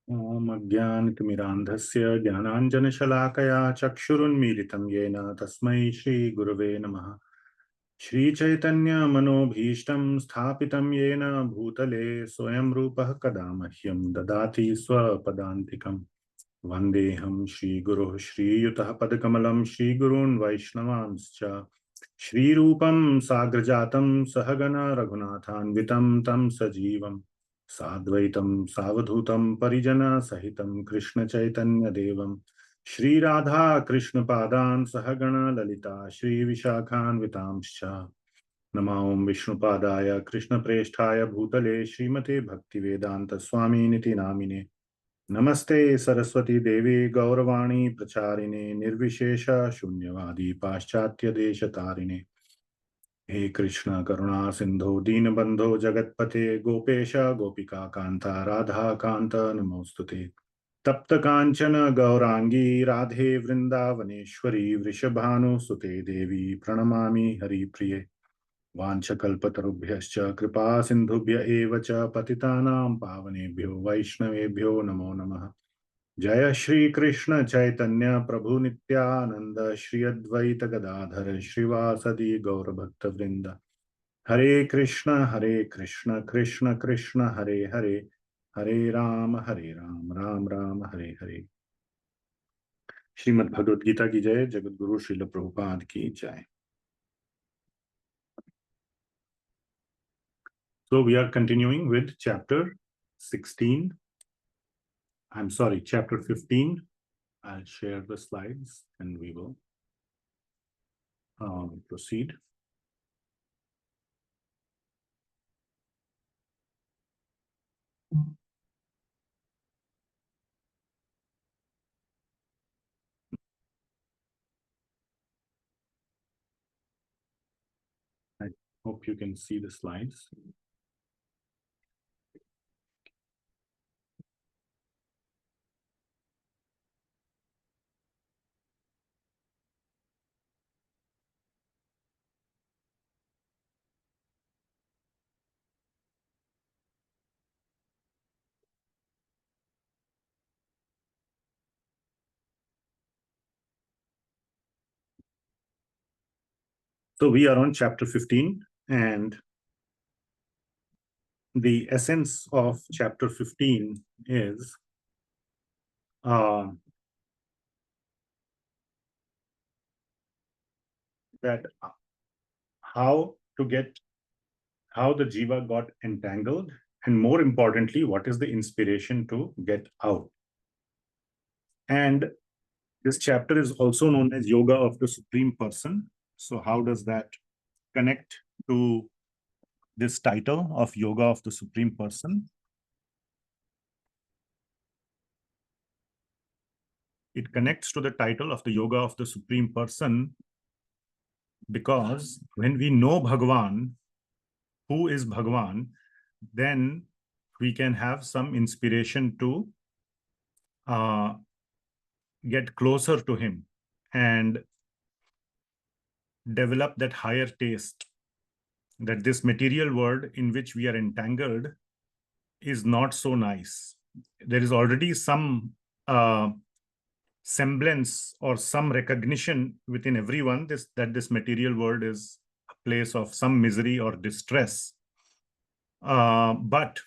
ॐ अज्ञानतिमिरान्धस्य ज्ञानाञ्जनशलाकया चक्षुरुन्मीलितं येन तस्मै श्रीगुरवे नमः। श्रीचैतन्यमनोभीष्टं स्थापितं येन भूतले स्वयं रूपः कदा मह्यं ददाति स्वपदान्तिकम्। वन्देऽहं श्रीगुरुः श्रीयुतः पदकमलं श्रीगुरून् वैष्णवांश्च श्रीरूपं साग्रजातं सहगण रघुनाथान्वितं तं सजीवम् साद्वैतं सावधूतं परिजनसहितं कृष्णचैतन्यदेवं श्रीराधा कृष्णपादान् सहगण ललिता श्रीविशाखान्वितांश्च नमो विष्णुपादाय कृष्णप्रेष्ठाय भूतले श्रीमते भक्तिवेदान्तस्वामिनिति नामिने नमस्ते सरस्वती देवी गौरवाणी प्रचारिणे निर्विशेष शून्यवादी पाश्चात्य देशतारिणे हे कृष्ण करुणा सिंधु दीनबंधो जगतपते गोपेश गोपिका कांता राधा कांत नमोस्तुते तप्त कांचन गौरांगी राधे वृंदावनेश्वरी वृषभानुसुते देवी प्रणमामि हरिप्रिये वाञ्छकल्पतरुभ्यश्च कृपा सिन्धुभ्य एव च पतितानां पावनेभ्यो वैष्णवेभ्यो नमो नमः। जय श्री कृष्ण चैतन्य प्रभु नित्यानंद श्री अद्वैत गदाधर श्रीवासदि गौरभक्तवृंद हरे कृष्ण कृष्ण कृष्ण हरे हरे हरे राम राम राम हरे हरे। श्रीमद् भगवद गीता की जय। जगत गुरु श्रील प्रभुपाद की जय। So we are continuing with chapter 16. I'm sorry, chapter 15. I'll share the slides and we will proceed. I hope you can see the slides. So we are on chapter 15, and the essence of chapter 15 is that how the jiva got entangled, and more importantly, what is the inspiration to get out. And this chapter is also known as Yoga of the Supreme Person. So how does that connect to this title of Yoga of the Supreme Person? It connects to the title of the Yoga of the Supreme Person because when we know Bhagawan, who is Bhagawan, then we can have some inspiration to get closer to him and develop that higher taste that this material world in which we are entangled is not so nice. There is already some semblance or some recognition within everyone that this material world is a place of some misery or distress. But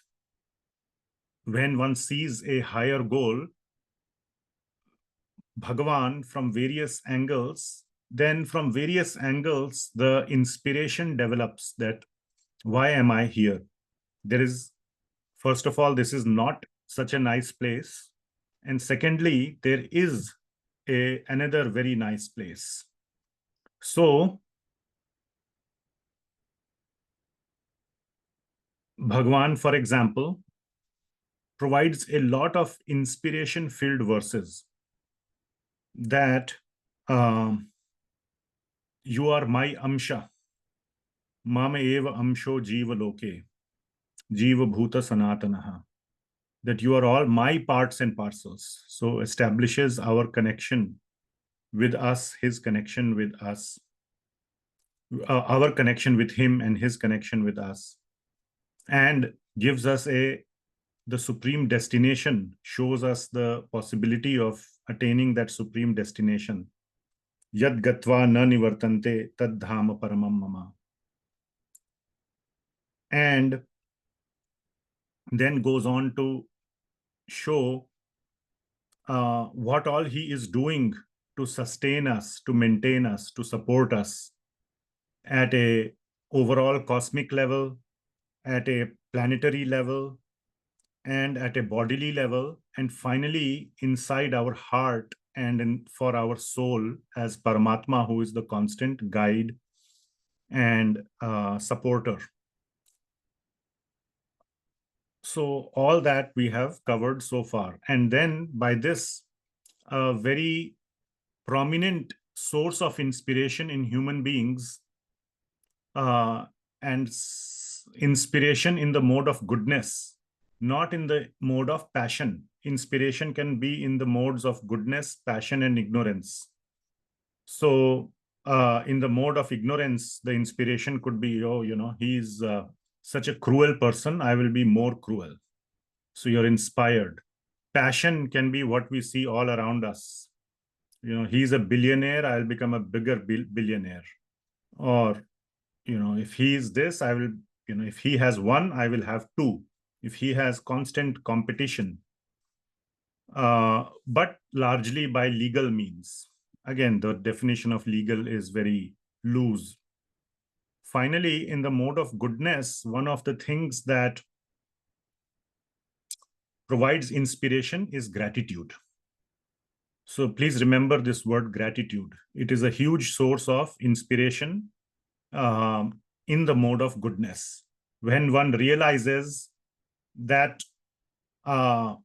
when one sees a higher goal, Bhagavan from various angles, then from various angles, the inspiration develops that why am I here? There is, first of all, this is not such a nice place. And secondly, there is another very nice place. So, Bhagavan, for example, provides a lot of inspiration-filled verses that you are my amsha, mama eva amsho jiva loke, jiva bhuta sanatanaha, that you are all my parts and parcels. So establishes our connection with us, his connection with us, our connection with him and his connection with us, and gives us a the supreme destination, shows us the possibility of attaining that supreme destination. Yad gatva na nivartante tad dhama paramam mama. And then goes on to show what all he is doing to sustain us, to maintain us, to support us at a overall cosmic level, at a planetary level, and at a bodily level, and finally inside our heart and for our soul as Paramatma, who is the constant guide and supporter. So all that we have covered so far. And then by this, a very prominent source of inspiration in human beings and inspiration in the mode of goodness, not in the mode of passion. Inspiration can be in the modes of goodness, passion, and ignorance. So in the mode of ignorance, the inspiration could be, oh, he's such a cruel person, I will be more cruel. So you're inspired. Passion can be what we see all around us. He's a billionaire, I'll become a bigger billionaire. Or, if he is this, I will, if he has one, I will have two. If he has constant competition, but largely by legal means. Again, the definition of legal is very loose. Finally, in the mode of goodness, one of the things that provides inspiration is gratitude. So please remember this word gratitude. It is a huge source of inspiration in the mode of goodness. When one realizes that I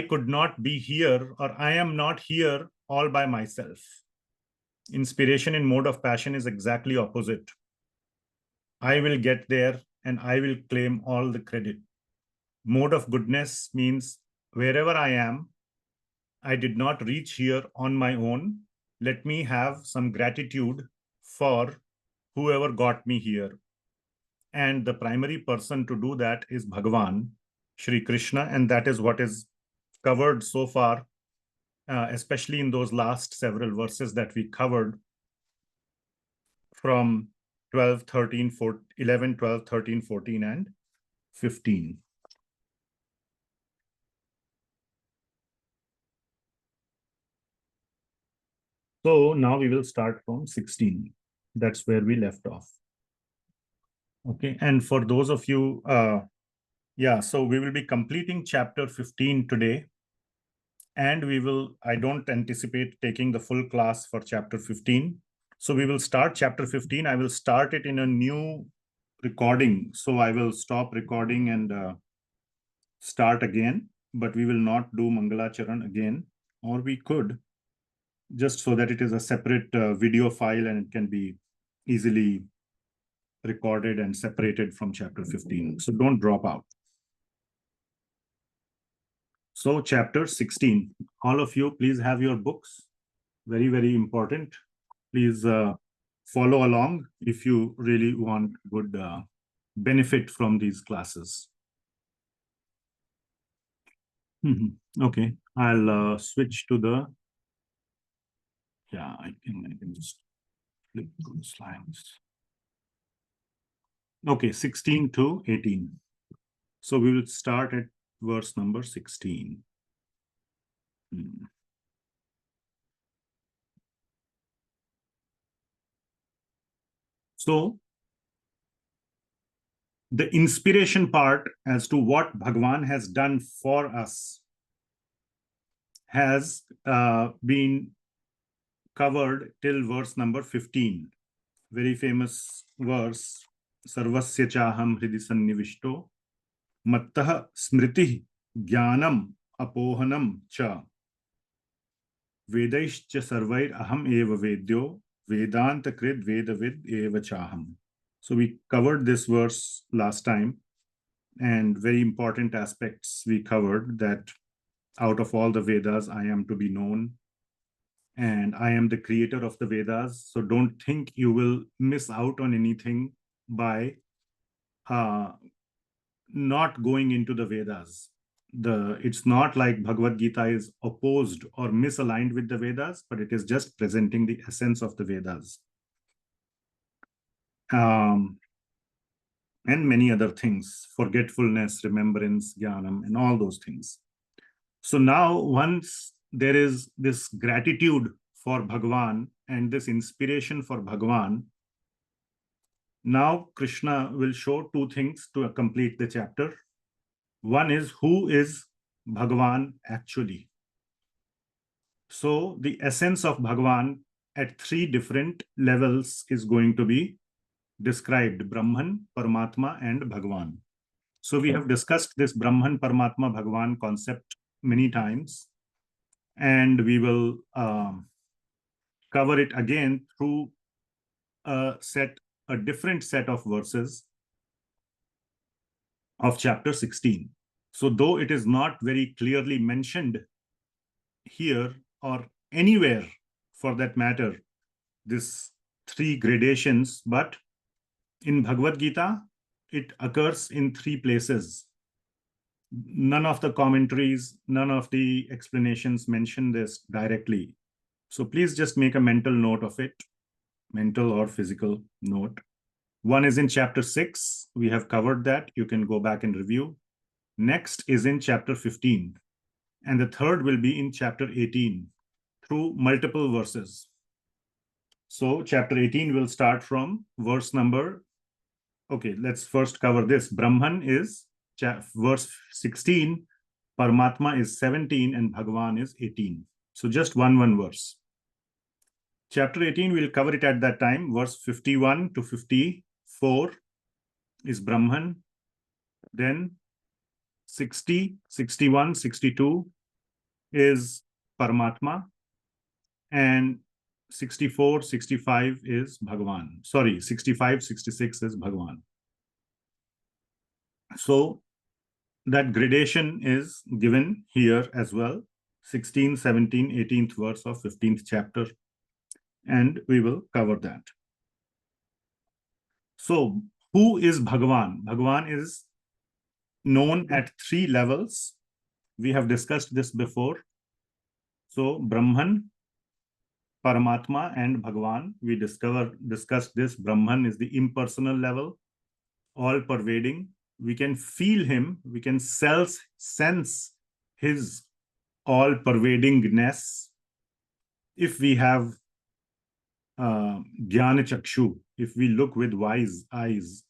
could not be here, or I am not here all by myself. Inspiration in mode of passion is exactly opposite. I will get there and I will claim all the credit. Mode of goodness means wherever I am, I did not reach here on my own. Let me have some gratitude for whoever got me here. And the primary person to do that is Bhagawan, Shri Krishna, and that is what is covered so far, especially in those last several verses that we covered from 12, 13, 14, 11, 12, 13, 14, and 15. So now we will start from 16. That's where we left off. Okay, and for those of you, so we will be completing chapter 15 today. And I don't anticipate taking the full class for chapter 15. So we will start chapter 15. I will start it in a new recording. So I will stop recording and start again, but we will not do Mangalacharan again, or we could, just so that it is a separate video file and it can be easily recorded and separated from chapter 15. So don't drop out. So chapter 16, all of you, please have your books. Very, very important. Please follow along if you really want good benefit from these classes. Okay, I'll switch to the, I can just flip through the slides. Okay, 16 to 18. So we will start at verse number 16. So the inspiration part as to what Bhagavan has done for us has been covered till verse number 15. Very famous verse. Sarvasya chaham hridi sannivishto mattah smriti jnanam apohanam cha vedaischa sarvair aham eva vedyo vedanta krid vedavid eva chaham. So we covered this verse last time, and very important aspects we covered, that out of all the Vedas, I am to be known, and I am the creator of the Vedas. So don't think you will miss out on anything by not going into the Vedas. It's not like Bhagavad Gita is opposed or misaligned with the Vedas, but it is just presenting the essence of the Vedas. And many other things, forgetfulness, remembrance, jnanam, and all those things. So now, once there is this gratitude for Bhagawan and this inspiration for Bhagawan, now Krishna will show two things to complete the chapter. One is, who is Bhagawan actually? So the essence of Bhagawan at three different levels is going to be described: Brahman, Paramatma, and Bhagawan. So we have discussed this Brahman, Paramatma, Bhagawan concept many times, and we will cover it again through a different set of verses of chapter 16. So though it is not very clearly mentioned here or anywhere for that matter, this three gradations, but in Bhagavad Gita, it occurs in three places. None of the commentaries, none of the explanations mention this directly. So please just make a mental note of it, mental or physical note. One is in chapter 6. We have covered that. You can go back and review. Next is in chapter 15. And the third will be in chapter 18 through multiple verses. So chapter 18 will start from verse number. Okay, let's first cover this. Brahman is verse 16, Paramatma is 17, and Bhagavan is 18. So just one verse. Chapter 18, we'll cover it at that time. Verse 51 to 54 is Brahman. Then 60, 61, 62 is Paramatma. And 64, 65 is Bhagavan. Sorry, 65, 66 is Bhagavan. So that gradation is given here as well. 16, 17, 18th verse of 15th chapter. And we will cover that. So who is Bhagavan? Bhagavan is known at three levels. We have discussed this before. So Brahman, Paramatma, and Bhagavan. We discussed this. Brahman is the impersonal level, all pervading. We can feel him. We can sense his all pervadingness if we have jnana chakshu, if we look with wise eyes,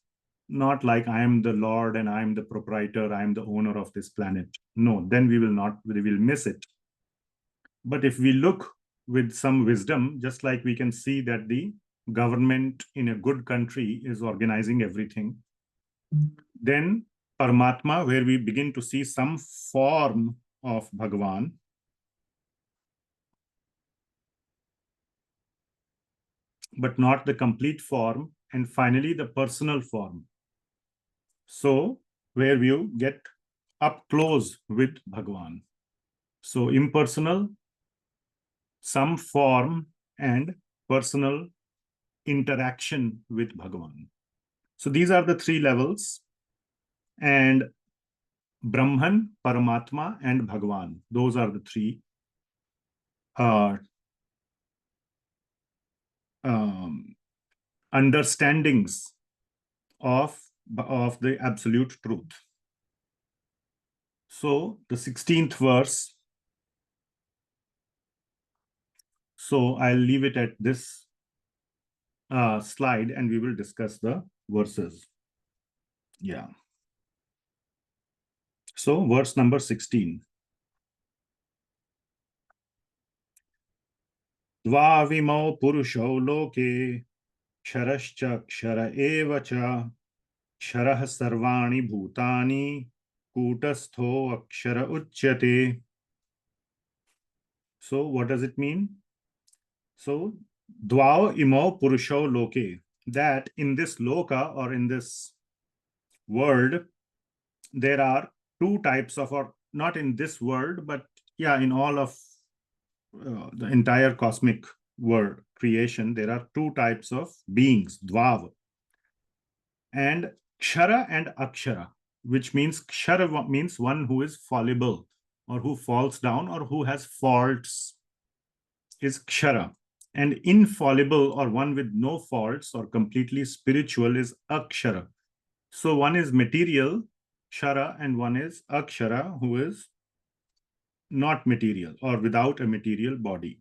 not like I am the Lord and I am the proprietor, I am the owner of this planet. No, then we will miss it. But if we look with some wisdom, just like we can see that the government in a good country is organizing everything, then Paramatma, where we begin to see some form of Bhagavan, but not the complete form, and finally the personal form. So where you get up close with Bhagavan. So impersonal, some form, and personal interaction with Bhagavan. So these are the three levels. And Brahman, Paramatma, and Bhagavan. Those are the three understandings of the absolute truth. So the 16th verse. So I'll leave it at this slide and we will discuss the verses. Yeah. So verse number 16. Dvavimau purushau loke kṣaraḥ kṣara eva cha kṣaraḥ sarvani bhutani kūtastho akṣara uchyate. So what does it mean? So dvav imau purushau loke, that in this loka or in this world, there are two types of, or not in this world, but yeah, in all of the entire cosmic world creation, there are two types of beings, dvav, and kṣara and akṣara. which means kṣaraḥ means one who is fallible or who falls down or who has faults, is kṣaraḥ. And infallible or one with no faults or completely spiritual is akṣaraḥ. So one is material, kṣaraḥ, and one is akṣaraḥ, who is not material or without a material body.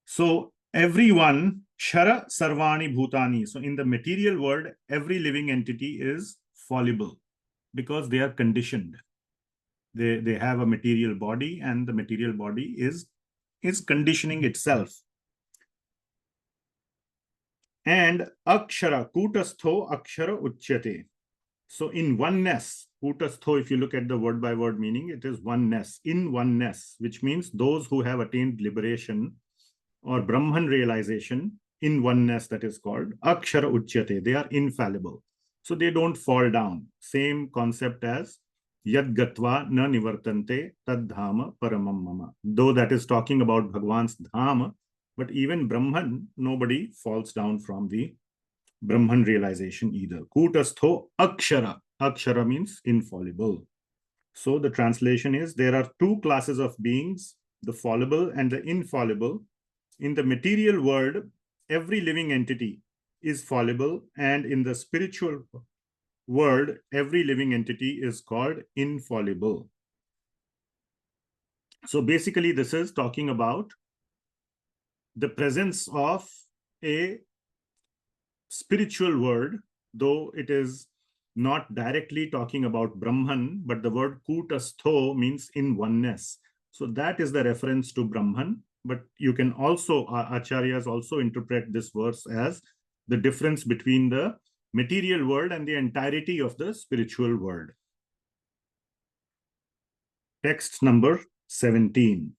So everyone, kṣaraḥ sarvani bhutani. So in the material world, every living entity is fallible because they are conditioned. They have a material body, and the material body is conditioning itself. And akṣaraḥ, kūtastho akṣara uchyate. So in oneness, kūtastho, if you look at the word by word meaning, it is oneness, in oneness, which means those who have attained liberation or Brahman realization in oneness, that is called akṣara uchyate. They are infallible. So they don't fall down. Same concept as yad gatva na nivartante tad dhama paramam mama. Though that is talking about Bhagavan's dhama, but even Brahman, nobody falls down from the Brahman realization either. Kūtastho akṣara. Akṣara means infallible. So the translation is, there are two classes of beings, the fallible and the infallible. In the material world, every living entity is fallible, and in the spiritual world, every living entity is called infallible. So basically, this is talking about the presence of a spiritual world, though it is not directly talking about Brahman, but the word kūtastho means in oneness. So that is the reference to Brahman. But you can also, acharyas also interpret this verse as the difference between the material world and the entirety of the spiritual world. Text number 17.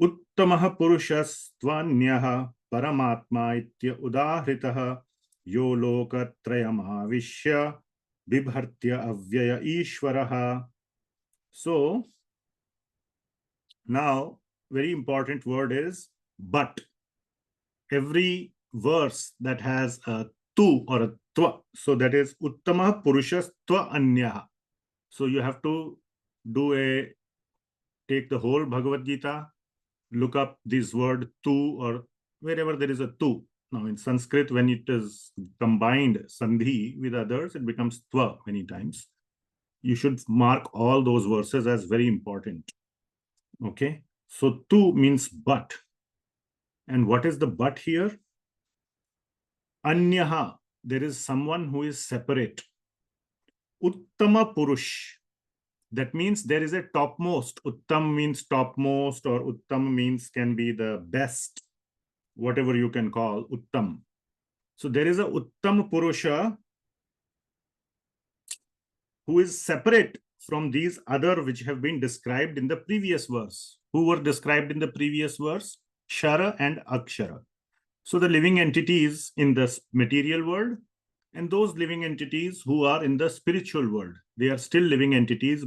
Uttamaha purushastvanyah Paramatma itya udahritah yo lokatrayam avishya bibhartya avyaya ishvaraha. So now, very important word is but. Every verse that has a tu or a tva, so that is uttama purushas tva anyah. So you have to take the whole Bhagavad Gita, look up this word tu, or wherever there is a tu. Now in Sanskrit, when it is combined sandhi with others, it becomes tva many times. You should mark all those verses as very important. Okay, so tu means but. And what is the but here? Anyaha, there is someone who is separate. Uttama Purush, that means there is a topmost. Uttam means topmost, or Uttam means can be the best, whatever you can call Uttam. So there is a Uttam Purusha who is separate from these other which have been described in the previous verse. Who were described in the previous verse? kṣaraḥ and akṣaraḥ. So the living entities in the material world and those living entities who are in the spiritual world, they are still living entities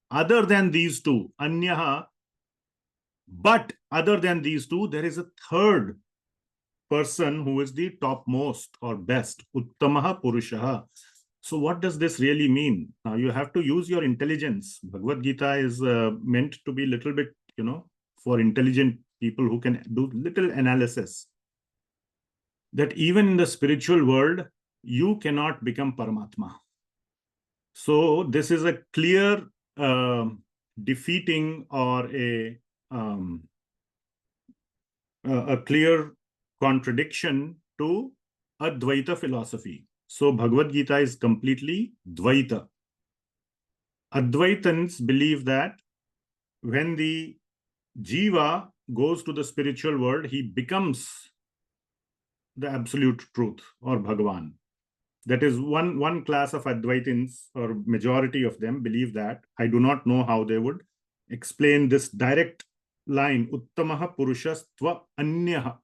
other than these two, anyaha. But other than these two, there is a third person who is the topmost or best, uttamaha purushaha. So what does this really mean? Now you have to use your intelligence. Bhagavad Gita is meant to be a little bit, for intelligent people who can do little analysis. That even in the spiritual world, you cannot become Paramatma. So this is a clear defeating or a clear contradiction to advaita philosophy. So Bhagavad Gita is completely dvaita. Advaitans believe that when the jiva goes to the spiritual world, he becomes the absolute truth or Bhagawan. That is one class of Advaitins, or majority of them believe that. I do not know how they would explain this direct line, Uttamaha Purushastva Anyaha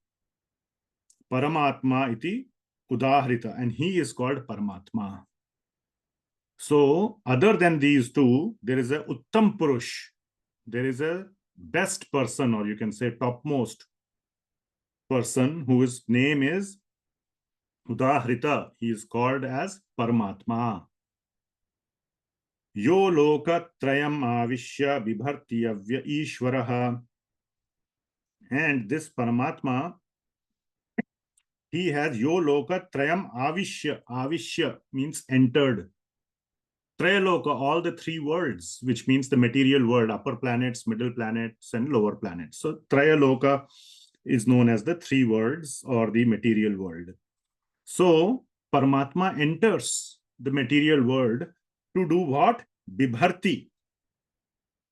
Paramatma iti Udahrita, and he is called Paramatma. So other than these two, there is a Uttam Purush. There is a best person, or you can say topmost person, whose name is Udahrita, he is called as Paramatma. Yo lokatrayam avishya bibharti avya ishvaraha. And this Paramatma, he has yo lokatrayam avishya. Avishya means entered. Trayaloka, all the three worlds, which means the material world, upper planets, middle planets, and lower planets. So Trayaloka is known as the three worlds or the material world. So Paramatma enters the material world to do what? Bibharti.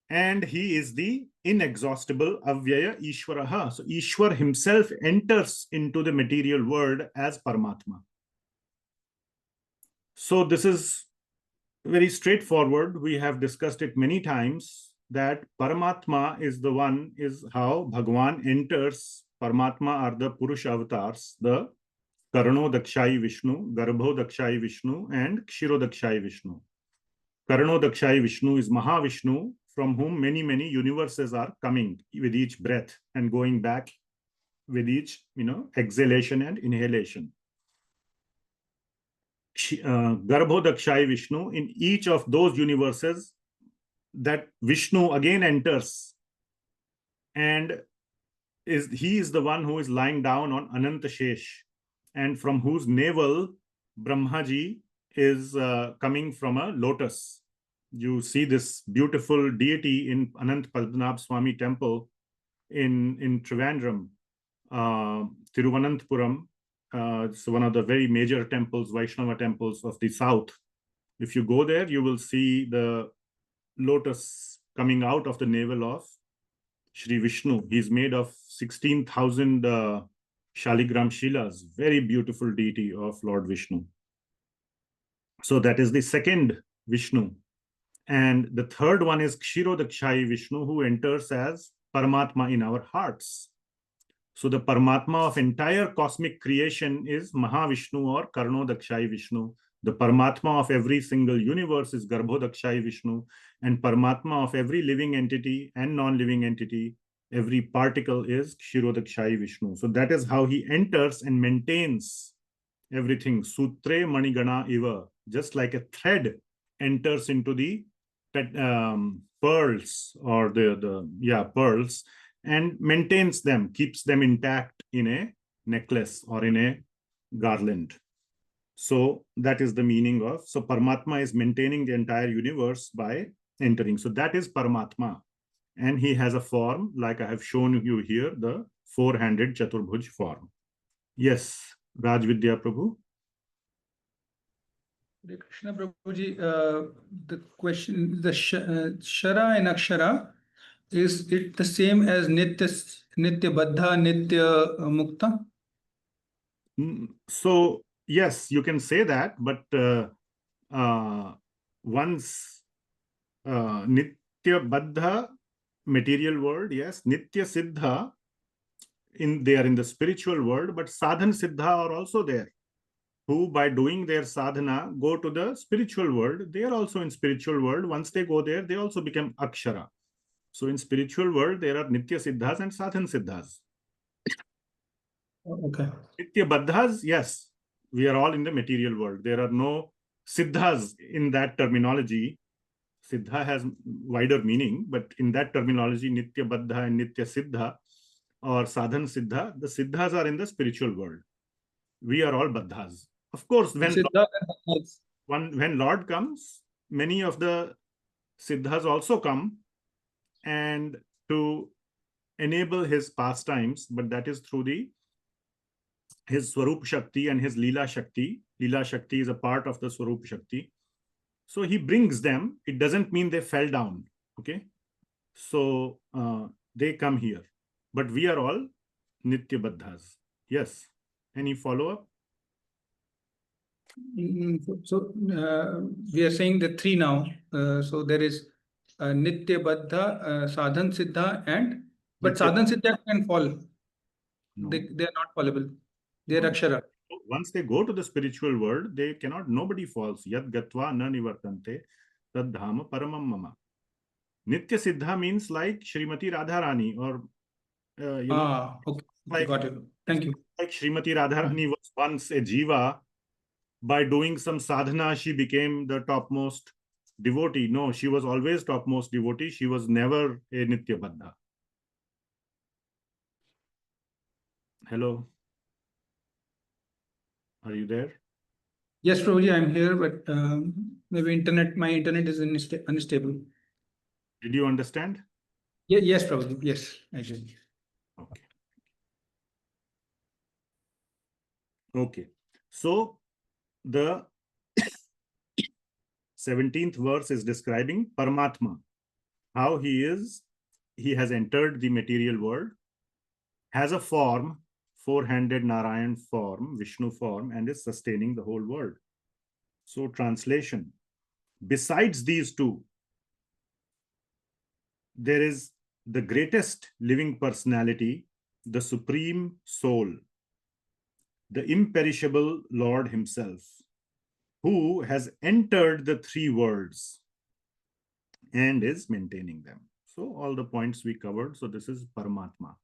And he is the inexhaustible Avyaya Ishvaraha. So Ishwar himself enters into the material world as Paramatma. So this is very straightforward. We have discussed it many times that Paramatma is the one, is how Bhagawan enters. Paramatma are the Purush avatars, the Karano Dakshai Vishnu, Garbho Dakshai Vishnu, and Kshiro Dakshai Vishnu. Karano Dakshai Vishnu is Mahavishnu, from whom many, many universes are coming with each breath and going back with each, exhalation and inhalation. Garbho Dakshai Vishnu, in each of those universes, that Vishnu again enters, and he is the one who is lying down on Ananta Shesh, and from whose navel Brahmaji is coming from a lotus. You see this beautiful deity in Anant Padmanabh Swami temple in Trivandrum, Tiruvananthapuram. It's one of the very major temples, Vaishnava temples of the south. If you go there, you will see the lotus coming out of the navel of Shri Vishnu. He's made of 16,000 Shaligram Shilas, very beautiful deity of Lord Vishnu. So that is the second Vishnu. And the third one is Kshiro Dakshai Vishnu, who enters as Paramatma in our hearts. So the Paramatma of entire cosmic creation is Mahavishnu or Karno Dakshai Vishnu. The Paramatma of every single universe is Garbho Dakshai Vishnu. And Paramatma of every living entity and non-living entity, every particle, is Kshiro Dakshai Vishnu. So that is how he enters and maintains everything. Sutre Manigana Iva, just like a thread enters into the pearls or pearls, and maintains them, keeps them intact in a necklace or in a garland. So that is the meaning of, so Paramatma is maintaining the entire universe by entering. So that is Paramatma. And he has a form, like I have shown you here, the four-handed Chaturbhuj form. Yes, Raj Vidya Prabhu. Krishna Prabhuji, the question, the kṣaraḥ and akṣaraḥ, is it the same as nitya baddhah, nitya mukta? So yes, you can say that, but once nitya baddha, material world, yes, nitya siddha, they are in the spiritual world, but sadhan siddha are also there, who by doing their sadhana go to the spiritual world. They are also in spiritual world. Once they go there, they also become akṣaraḥ. So in spiritual world, there are nitya siddhas and sadhan siddhas. Okay. Nitya baddhas, yes, we are all in the material world. There are no siddhas in that terminology. Siddha has wider meaning, but in that terminology, nitya baddha and nitya siddha or sadhan siddha, the siddhas are in the spiritual world. We are all baddhas. Of course, when Lord comes, many of the siddhas also come, and to enable his pastimes, but that is through his Swarup Shakti and his Leela Shakti. Leela Shakti is a part of the Swarup Shakti. So he brings them. It doesn't mean they fell down. Okay. So they come here. But we are all Nitya Baddhas. Yes. Any follow-up? So we are saying the three now. So there is nitya baddha, sadhan siddha, but sadhan siddha can fall. No. They are not fallable. They are akṣaraḥ. Once they go to the spiritual world, they cannot, nobody falls. Yad gatva na nivartante tad dhama paramam mama. Nitya siddha means like Srimati Radharani or, Okay. Like, got it. Thank you. like Srimati Radharani was once a jiva. By doing some sadhana, she became the topmost devotee. No, she was always topmost devotee. She was never a nitya baddhah. Hello? Are you there? Yes, Prabhuji, I'm here, but maybe my internet is unstable. Did you understand? Yeah, yes, Prabhuji. Yes, I did. Okay. Okay. So the 17th verse is describing Paramatma, how he has entered the material world, has a form, four-handed Narayan form, Vishnu form, and is sustaining the whole world. So translation, besides these two, there is the greatest living personality, the supreme soul, the imperishable Lord himself, who has entered the three worlds and is maintaining them. So all the points we covered. So this is Paramatma.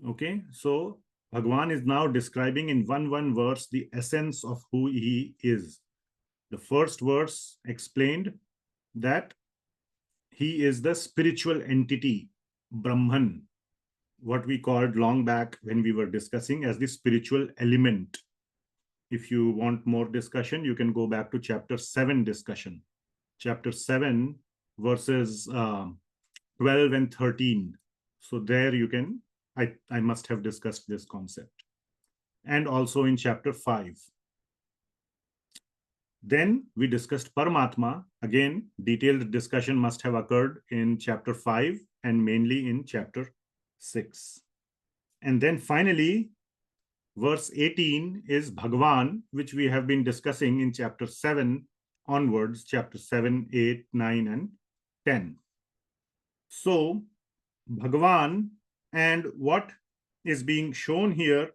Okay, so Bhagawan is now describing in one verse the essence of who he is. The first verse explained that he is the spiritual entity, Brahman, what we called long back when we were discussing as the spiritual element. If you want more discussion, you can go back to chapter 7 discussion. Chapter 7 verses 12 and 13. So there you can, I must have discussed this concept. And also in chapter 5. Then we discussed Paramatma. Again, detailed discussion must have occurred in chapter 5 and mainly in chapter 6. And then finally, verse 18 is Bhagawan, which we have been discussing in chapter 7 onwards, chapter 7, 8, 9, and 10. So, Bhagawan, and what is being shown here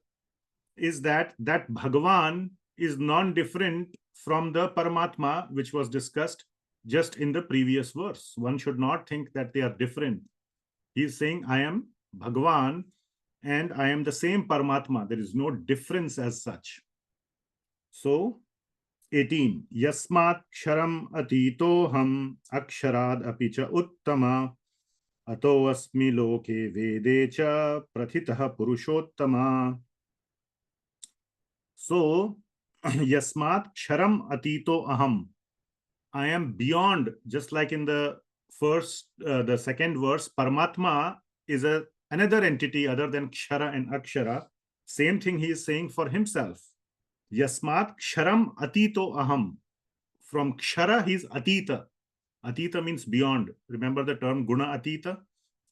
is that Bhagawan is non-different from the Paramatma, which was discussed just in the previous verse. One should not think that they are different. He is saying, I am Bhagawan and I am the same Paramatma. There is no difference as such. So, 18. Yasmat ksharam atitoham akṣarād apicha uttama ato asmi loke vede cha prathitah purushottama. So, Yasmat ksharam atito aham. I am beyond, just like in the the second verse, Paramatma is another entity other than kṣara and akṣara. Same thing he is saying for himself. Yasmat ksharam atito aham. From kṣara he is atita. Atita means beyond. Remember the term guna atita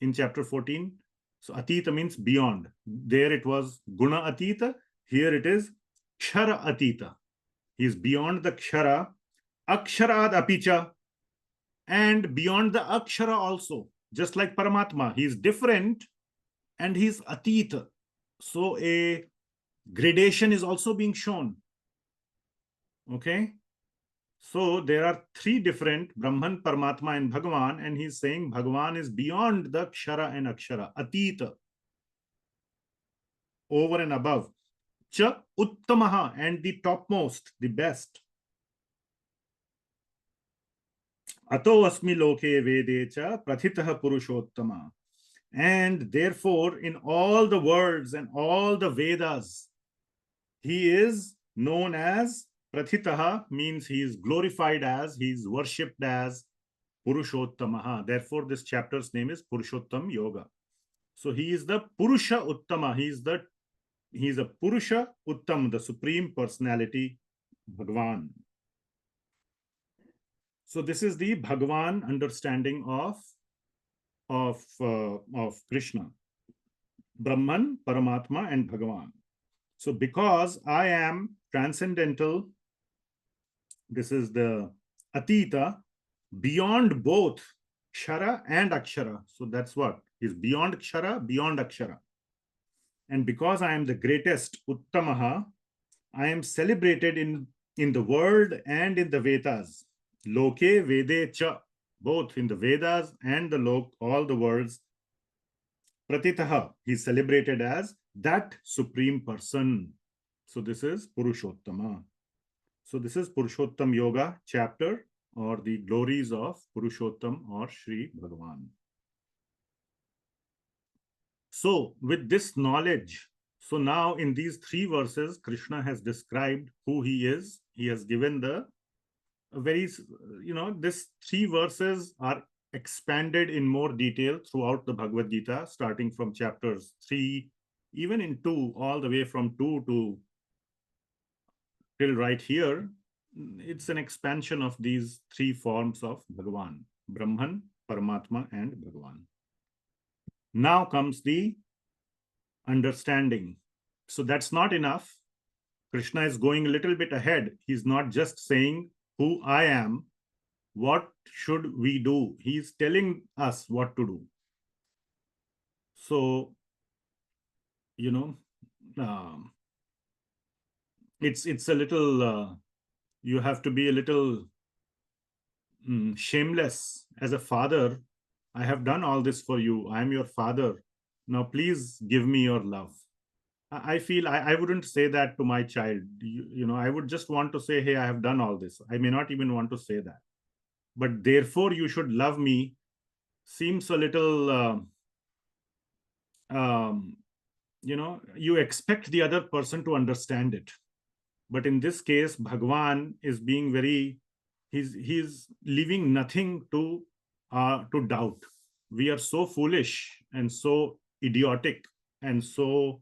in chapter 14? So atita means beyond. There it was guna atita. Here it is kṣara atita. He is beyond the kṣara, akṣarād apicha, and beyond the akṣara also. Just like Paramatma, he is different and he is atita. So a gradation is also being shown. Okay. So there are three different Brahman, Paramatma, and Bhagawan, and he's saying Bhagawan is beyond the kṣara and akṣara, atita, over and above. Cha uttamaha, and the topmost, the best. Ato asmi loke vede cha prathitah purushottama. And therefore, in all the words and all the Vedas, he is known as Prathitaha, means he is glorified as, he is worshipped as Purushottamaha. Therefore, this chapter's name is Purushottam Yoga. So he is the Purusha Uttama. He is a Purusha Uttam, the supreme personality, Bhagavan. So this is the Bhagavan understanding of Krishna, Brahman, Paramatma, and Bhagavan. So because I am transcendental, this is the atita, beyond both kṣara and akṣara. So that's what is beyond kṣara, beyond akṣara. And because I am the greatest, uttamaha, I am celebrated in the world and in the Vedas. Loke vede cha, both in the Vedas and the all the worlds. Pratitaha, he's celebrated as that supreme person. So this is Purushottama. So this is Purushottam Yoga chapter, or the glories of Purushottam or Sri Bhagavan. So with this knowledge, so now in these 3 verses, Krishna has described who he is. He has given the very, this 3 verses are expanded in more detail throughout the Bhagavad Gita, starting from chapters 3, even in 2, all the way from 2 to till right here. It's an expansion of these 3 forms of Bhagavan: Brahman, Paramatma, and Bhagavan. Now comes the understanding. So that's not enough. Krishna is going a little bit ahead. He's not just saying who I am, what should we do? He's telling us what to do. So, it's a little, you have to be a little shameless as a father. I have done all this for you. I am your father. Now, please give me your love. I feel I wouldn't say that to my child. I would just want to say, hey, I have done all this. I may not even want to say that. But therefore, you should love me seems a little, you expect the other person to understand it. But in this case, Bhagavan is being very, he's leaving nothing to doubt. We are so foolish and so idiotic and so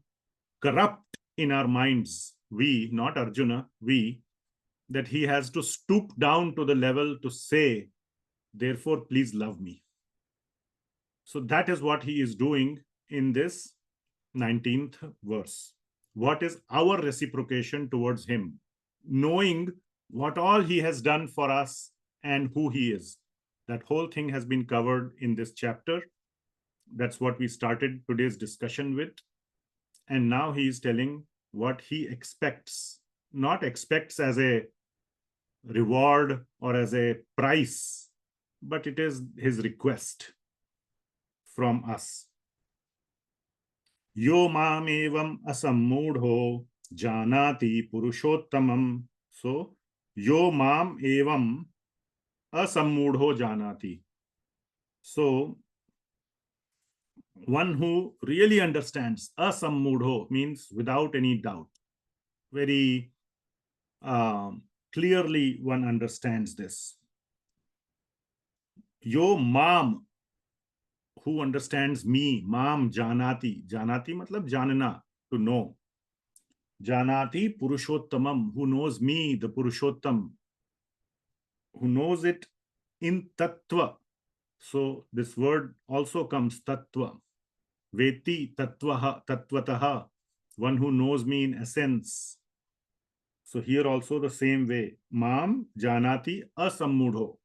corrupt in our minds, we, not Arjuna, we, that he has to stoop down to the level to say, therefore, please love me. So that is what he is doing in this 19th verse. What is our reciprocation towards him? Knowing what all he has done for us and who he is. That whole thing has been covered in this chapter. That's what we started today's discussion with. And now he is telling what he expects, not expects as a reward or as a price, but it is his request from us. Yo mam evam asammudho janati purushottamam. So, yo mam evam asammudho janati. So, one who really understands, asammudho means without any doubt. Very clearly one understands this. Yo mam, who understands me, mam janati. Janati matlab janana, to know. Janati purushottamam, who knows me, the Purushottam, who knows it in tattva. So this word also comes tattva. Veti tattvaha, tattvataha, one who knows me in essence. So here also the same way. Mam janati asammudho.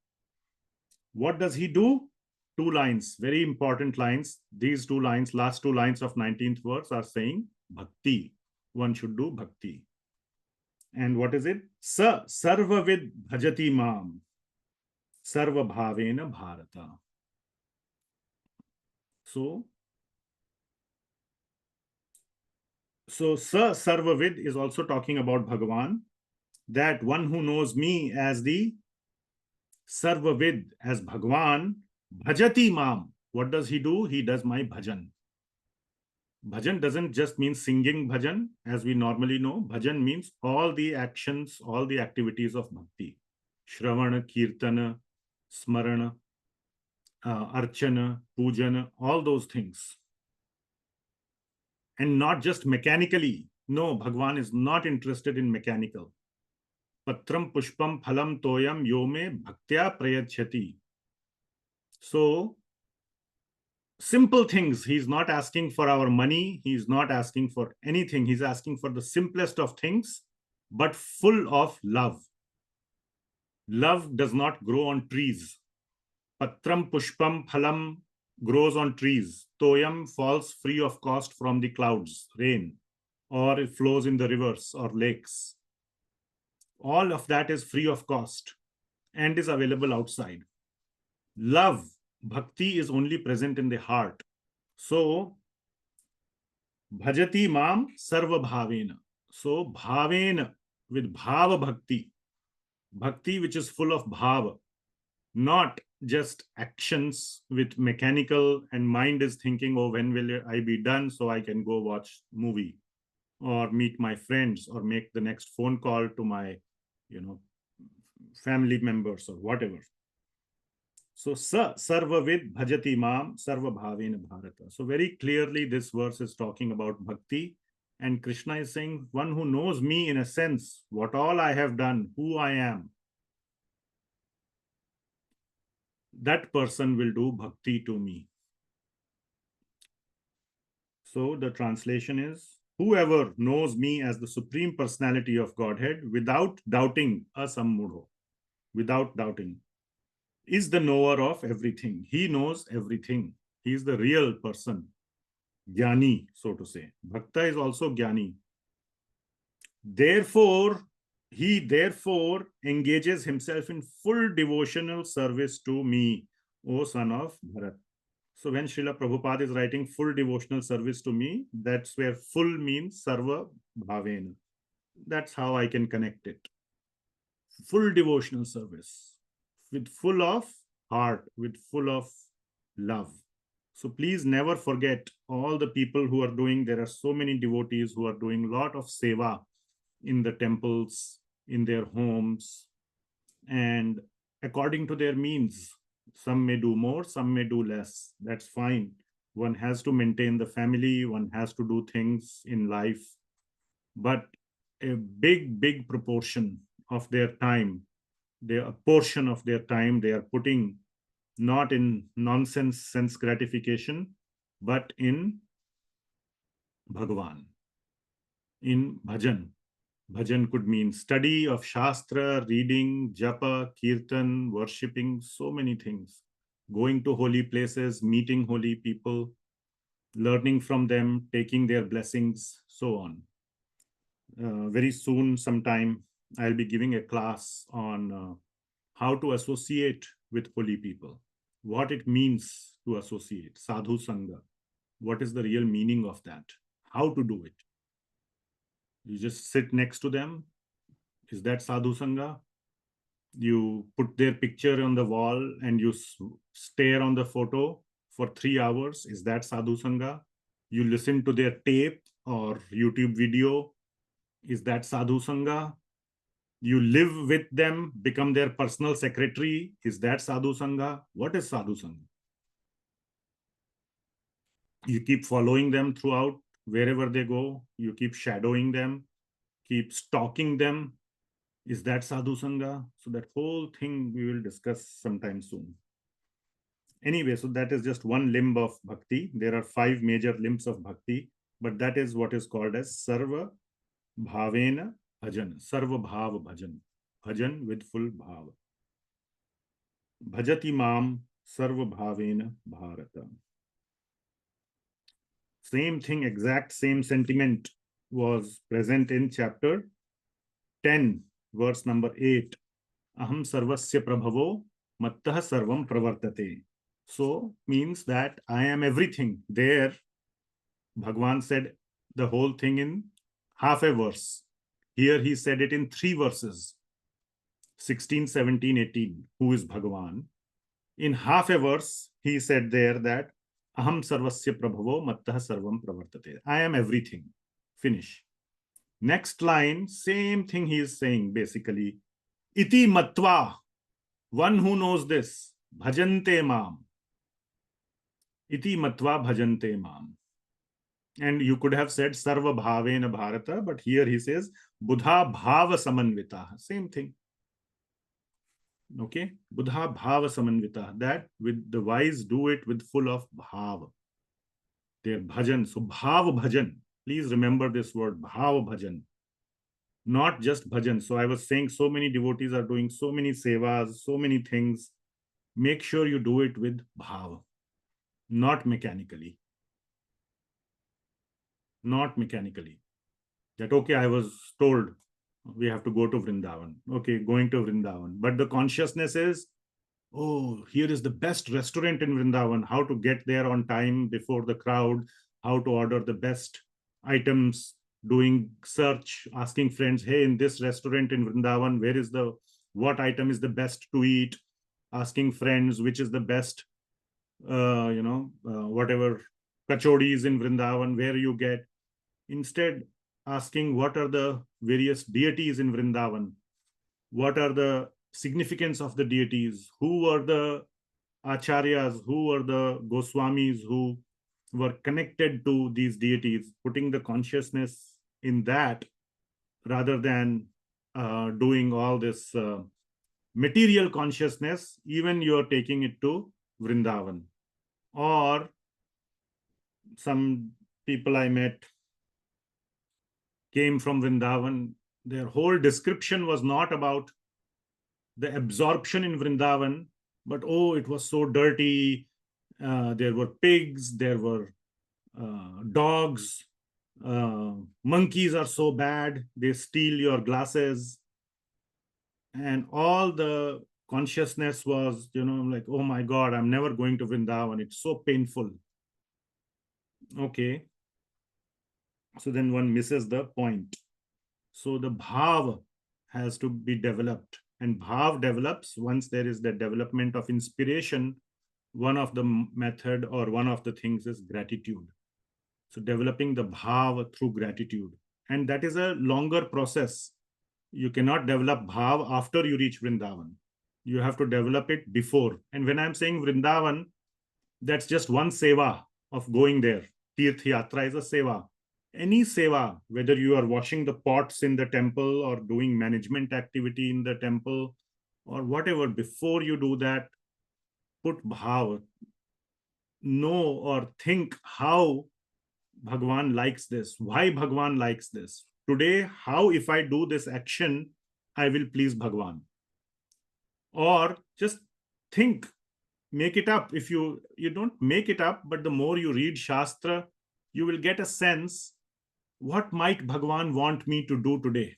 What does he do? 2 lines, very important lines. These 2 lines, last 2 lines of 19th verse are saying bhakti. One should do bhakti. And what is it? Sa sarvavid bhajati mam. Sarva bhavena bharata. So sa sarvavid is also talking about Bhagavan, that one who knows me as the sarvavid, as Bhagavan, bhajati mam. What does he do? He does my bhajan. Bhajan doesn't just mean singing bhajan as we normally know. Bhajan means all the actions, all the activities of bhakti. Shravana, Kirtana, Smarana, Archana, Pujana, all those things. And not just mechanically. No, Bhagavan is not interested in mechanical. Patram pushpam phalam toyam yome bhaktya prayachati. So, simple things. He's not asking for our money. He's not asking for anything. He's asking for the simplest of things, but full of love. Love does not grow on trees. Patram pushpam phalam grows on trees. Toyam falls free of cost from the clouds, rain, or it flows in the rivers or lakes. All of that is free of cost and is available outside. Love, bhakti, is only present in the heart. So Bhajati mam sarva bhavena. So bhavena, with bhava bhakti, bhakti which is full of bhava, not just actions with mechanical, and mind is thinking, oh, when will I be done so I can go watch movie or meet my friends or make the next phone call to my, family members or whatever. So sarva vid bhajati mam sarva bhavena bharata. So very clearly this verse is talking about bhakti, and Krishna is saying, one who knows me in a sense, what all I have done, who I am, that person will do bhakti to me. So the translation is, whoever knows me as the Supreme Personality of Godhead without doubting, asammudho, without doubting, is the knower of everything. He knows everything. He is the real person. Jnani, so to say. Bhakta is also Jnani. Therefore, he engages himself in full devotional service to me, O son of Bharat. So when Srila Prabhupada is writing full devotional service to me, that's where full means sarva bhavena. That's how I can connect it. Full devotional service with full of heart, with full of love. So please never forget all the people who are doing, there are so many devotees who are doing a lot of seva in the temples, in their homes, and according to their means. Some may do more, some may do less. That's fine. One has to maintain the family, one has to do things in life. But a big proportion of their time, a portion of their time, they are putting not in nonsense sense gratification, but in Bhagawan, in bhajan. Bhajan could mean study of Shastra, reading, japa, kirtan, worshipping, so many things. Going to holy places, meeting holy people, learning from them, taking their blessings, so on. Very soon, sometime, I'll be giving a class on how to associate with holy people, what it means to associate, sadhu sangha, what is the real meaning of that, how to do it. You just sit next to them. Is that sadhu sangha? You put their picture on the wall and you stare on the photo for 3 hours. Is that sadhu sangha? You listen to their tape or YouTube video. Is that sadhu sangha? You live with them, become their personal secretary. Is that sadhu sangha? What is sadhu sangha? You keep following them throughout, wherever they go. You keep shadowing them, keep stalking them. Is that sadhu sangha? So that whole thing we will discuss sometime soon. Anyway, so that is just one limb of bhakti. There are 5 major limbs of bhakti, but that is what is called as sarva bhavena bhajan, sarva bhav bhajan, bhajan with full bhava. Bhajati mam sarva bhavena bharata. Same thing, exact same sentiment was present in chapter 10, verse number 8. Aham sarvasya prabhavo mattah sarvam pravartate. So means that I am everything. There, Bhagawan said the whole thing in half a verse. Here he said it in 3 verses, 16, 17, 18. Who is Bhagawan? In half a verse, he said there that Aham sarvasya prabhavo mattah sarvam pravartate. I am everything. Finish. Next line, same thing he is saying basically. Iti matva. One who knows this. Bhajante mam. Iti matva bhajante mam. And you could have said sarva bhavena bharata, but here he says buddha bhava samanvita. Same thing. Okay, buddha bhava samanvita. That with the wise do it with full of bhava. Their bhajan. So bhava bhajan. Please remember this word bhava bhajan. Not just bhajan. So I was saying so many devotees are doing so many sevas, so many things. Make sure you do it with bhava, not mechanically. Not mechanically. That, okay, I was told we have to go to Vrindavan. Okay, going to Vrindavan. But the consciousness is, oh, here is the best restaurant in Vrindavan. How to get there on time before the crowd, how to order the best items, doing search, asking friends, hey, in this restaurant in Vrindavan, what item is the best to eat? Asking friends which is the best, whatever kachodis in Vrindavan, where you get. Instead, asking what are the various deities in Vrindavan? What are the significance of the deities? Who are the acharyas? Who are the Goswamis who were connected to these deities? Putting the consciousness in that rather than doing all this material consciousness, even you're taking it to Vrindavan. Or some people I met came from Vrindavan. Their whole description was not about the absorption in Vrindavan, but oh, it was so dirty. There were pigs, there were dogs, monkeys are so bad, they steal your glasses. And all the consciousness was, like, oh my God, I'm never going to Vrindavan. It's so painful. Okay. So then one misses the point. So the bhāva has to be developed. And bhāva develops once there is the development of inspiration. One of the method or one of the things is gratitude. So developing the bhāva through gratitude. And that is a longer process. You cannot develop bhāva after you reach Vrindavan. You have to develop it before. And when I'm saying Vrindavan, that's just one seva of going there. Tirth Yatra is a seva. Any seva, whether you are washing the pots in the temple or doing management activity in the temple or whatever, before you do that, put bhāva. Know or think how Bhagawan likes this, why Bhagawan likes this. Today, how if I do this action, I will please Bhagawan. Or just think, make it up. If you don't make it up, but the more you read Shastra, you will get a sense, what might Bhagawan want me to do today?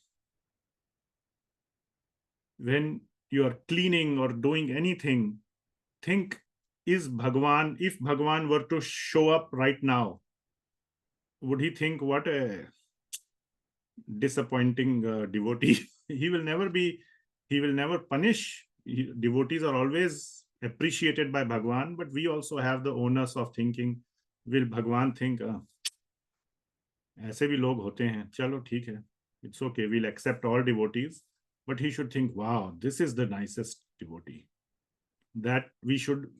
When you are cleaning or doing anything, think, if Bhagawan were to show up right now, would he think, what a disappointing devotee? He will never punish. Devotees are always appreciated by Bhagavan, but we also have the onus of thinking, will Bhagavan think, ऐसे भी लोग होते हैं, चलो ठीक है, it's okay, we'll accept all devotees, but he should think, wow, this is the nicest devotee. That we should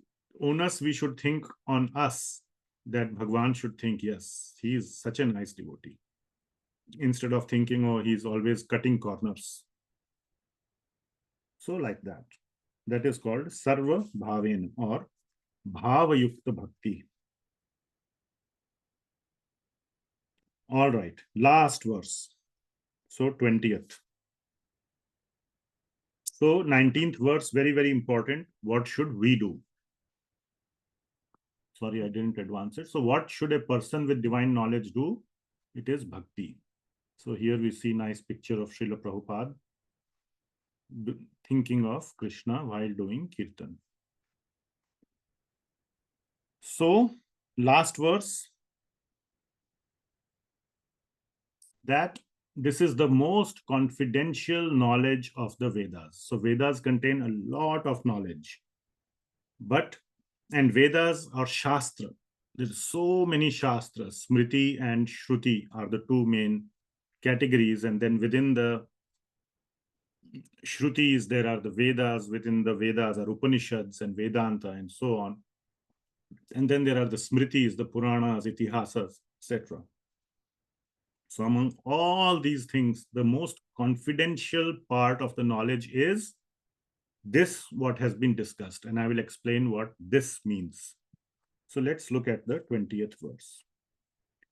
think on us, that Bhagavan should think, yes, he is such a nice devotee, instead of thinking, oh, he's always cutting corners. So like that. That is called Sarva Bhaven or Bhava Yukta Bhakti. All right, last verse. So 20th. So 19th verse, very, very important. What should we do? Sorry, I didn't advance it. So what should a person with divine knowledge do? It is bhakti. So here we see nice picture of Srila Prabhupada thinking of Krishna while doing kirtan. So last verse, that this is the most confidential knowledge of the Vedas. So Vedas contain a lot of knowledge, and Vedas are Shastra. There's so many Shastras. Smriti and Shruti are the two main categories. And then within the Shrutis, there are the Vedas. Within the Vedas are Upanishads and Vedanta and so on. And then there are the Smritis, the Puranas, Itihasas, etc. So among all these things, the most confidential part of the knowledge is this, what has been discussed. And I will explain what this means. So let's look at the 20th verse.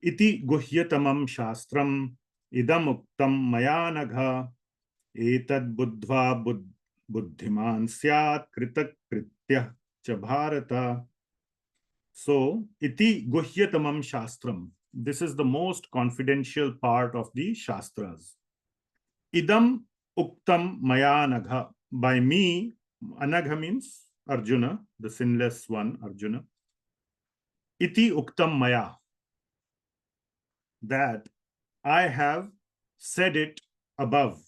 Iti guhyatamam shastram idam uktam maya nagha etad buddhva buddhiman syat kritak kritya cha bharata. So iti guhyatamam shastram. This is the most confidential part of the Shastras. Idam uktam maya nagha. By me, anagha means Arjuna, the sinless one, Arjuna. Iti uktam maya. that I have said it above.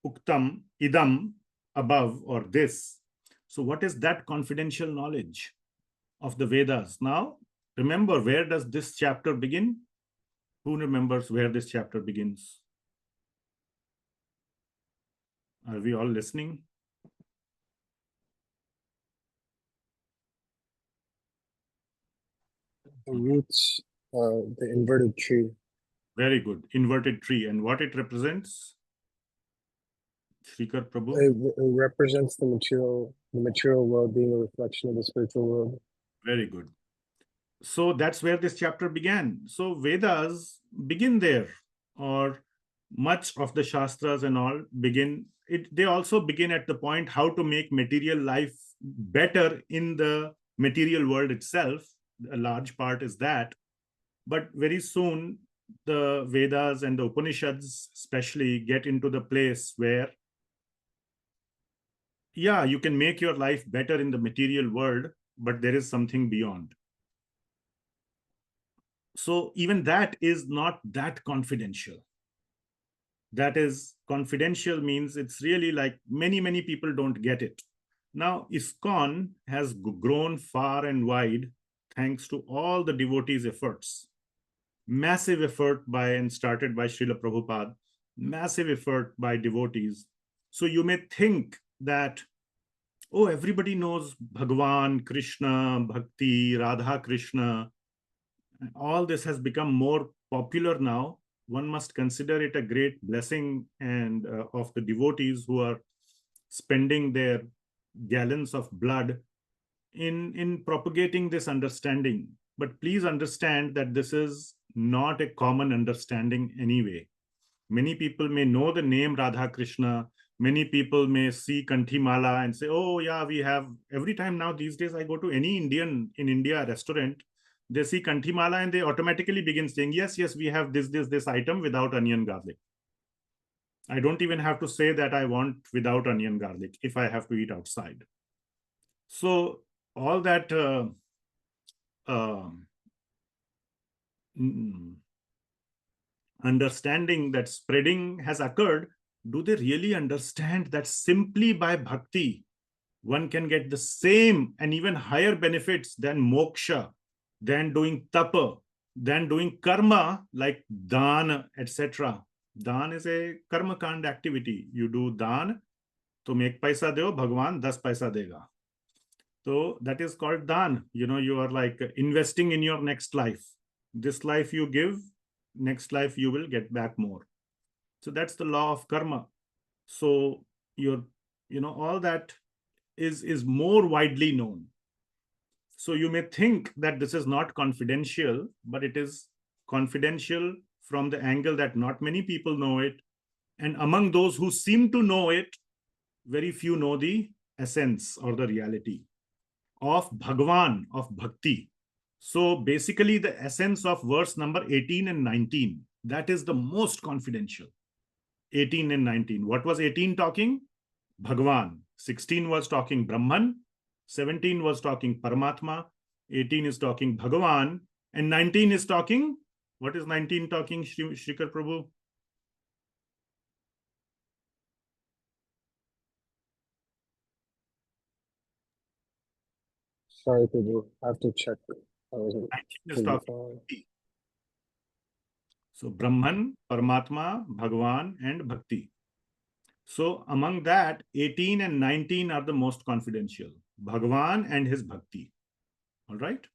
Uktam, idam, above, or this. So what is that confidential knowledge of the Vedas? Now, remember, where does this chapter begin? Who remembers where this chapter begins? Are we all listening? The roots, the inverted tree. Very good. Inverted tree. And what it represents? Shrikar Prabhu? It represents the material world being a reflection of the spiritual world. Very good. So that's where this chapter began. So Vedas begin there, or much of the Shastras and all begin. They also begin at the point how to make material life better in the material world itself. A large part is that. But very soon, the Vedas and the Upanishads especially get into the place where, yeah, you can make your life better in the material world, but there is something beyond. So even that is not that confidential. That is, confidential means it's really like many people don't get it. Now, ISKCON has grown far and wide thanks to all the devotees' efforts. Massive effort and started by Srila Prabhupada, massive effort by devotees. So you may think that, oh, everybody knows Bhagawan, Krishna, Bhakti, Radha Krishna. All this has become more popular now. One must consider it a great blessing and of the devotees who are spending their gallons of blood in propagating this understanding. But please understand that this is not a common understanding anyway. Many people may know the name Radha Krishna. Many people may see Kanthimala and say, oh yeah, we have, every time now these days I go to any Indian in India restaurant, they see Kanthimala and they automatically begin saying, yes, we have this item without onion garlic. I don't even have to say that I want without onion garlic if I have to eat outside. So all that understanding that spreading has occurred, do they really understand that simply by bhakti, one can get the same and even higher benefits than moksha, than doing tapa, than doing karma like dan, etc. Dan is a karma kand activity. You do dan, tum 1 paisa deo, Bhagawan 10 paisa dega. So that is called dan. You are like investing in your next life. This life you give, next life you will get back more. So that's the law of karma. So all that is more widely known. So you may think that this is not confidential, but it is confidential from the angle that not many people know it. And among those who seem to know it, very few know the essence or the reality of Bhagawan, of Bhakti. So basically the essence of verse number 18 and 19, that is the most confidential. 18 and 19. What was 18 talking? Bhagawan. 16 was talking Brahman. 17 was talking Paramatma. 18 is talking Bhagawan. And 19 is talking, what is 19 talking, Shrikar Prabhu? Sorry, Prabhu. I have to check. I wasn't 19 is talking. So Brahman, Paramatma, Bhagawan, and Bhakti. So among that, 18 and 19 are the most confidential. Bhagawan and his Bhakti. All right.